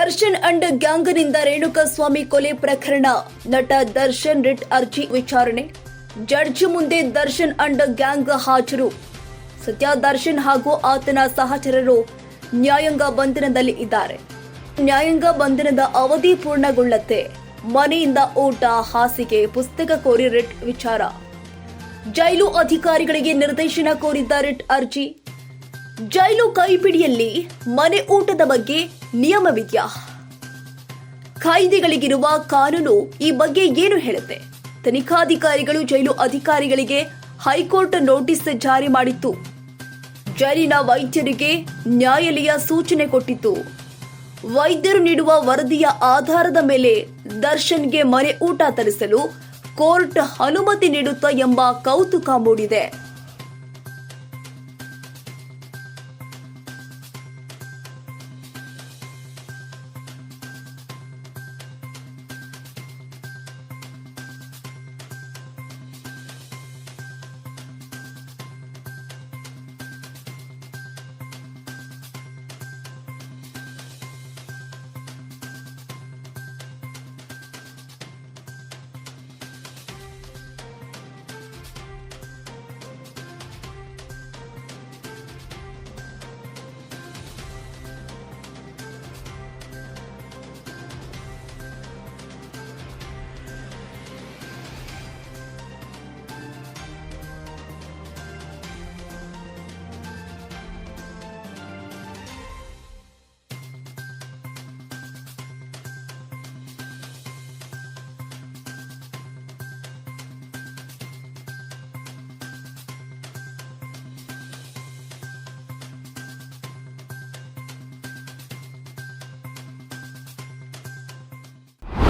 Darshan and ಗ್ಯಾಂಗ್ನಿಂದ Renukaswamy ಕೊಲೆ ಪ್ರಕರಣ. ನಟ ದರ್ಶನ್ ರಿಟ್ ಅರ್ಜಿ ವಿಚಾರಣೆ. ಜಡ್ಜ್ ಮುಂದೆ ದರ್ಶನ್ ಅಂಡ್ ಗ್ಯಾಂಗ್ ಹಾಜರು. ಸದ್ಯ ದರ್ಶನ್ ಹಾಗೂ ಆತನ ಸಹಚರರು ನ್ಯಾಯಾಂಗ ಬಂಧನದಲ್ಲಿ ಇದ್ದಾರೆ. ನ್ಯಾಯಾಂಗ ಬಂಧನದ ಅವಧಿ ಪೂರ್ಣಗೊಳ್ಳುತ್ತೆ. ಮನೆಯಿಂದ ಊಟ, ಹಾಸಿಗೆ, ಪುಸ್ತಕ ಕೋರಿ ರಿಟ್ ವಿಚಾರ. ಜೈಲು ಅಧಿಕಾರಿಗಳಿಗೆ ನಿರ್ದೇಶನ ಕೋರಿದ್ದ ರಿಟ್ ಅರ್ಜಿ. ಜೈಲು ಕೈಪಿಡಿಯಲ್ಲಿ ಮನೆ ಊಟದ ಬಗ್ಗೆ ನಿಯಮವಿದೆಯಾ? ಖೈದಿಗಳಿಗಿರುವ ಕಾನೂನು ಈ ಬಗ್ಗೆ ಏನು ಹೇಳುತ್ತೆ? ತನಿಖಾಧಿಕಾರಿಗಳು ಜೈಲು ಅಧಿಕಾರಿಗಳಿಗೆ ಹೈಕೋರ್ಟ್ ನೋಟಿಸ್ ಜಾರಿ ಮಾಡಿತ್ತು. ಜೈಲಿನ ವೈದ್ಯರಿಗೆ ನ್ಯಾಯಾಲಯ ಸೂಚನೆ ಕೊಟ್ಟಿತ್ತು. ವೈದ್ಯರು ನೀಡುವ ವರದಿಯ ಆಧಾರದ ಮೇಲೆ ದರ್ಶನ್ಗೆ ಮನೆ ಊಟ ತರಿಸಲು ಕೋರ್ಟ್ ಅನುಮತಿ ನೀಡುತ್ತಾ ಎಂಬ ಕೌತುಕ ಮೂಡಿದೆ.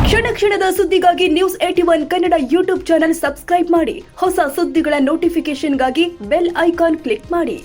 ಕ್ಷಣ ಕ್ಷಣದ ಸುದ್ದಿಗಾಗಿ News81 Kannada YouTube channel subscribe ಮಾಡಿ. ಹೊಸ ಸುದ್ದಿಗಳ ನೋಟಿಫಿಕೇಶನ್ಗಾಗಿ ಬೆಲ್ ಐಕಾನ್ ಕ್ಲಿಕ್ ಮಾಡಿ.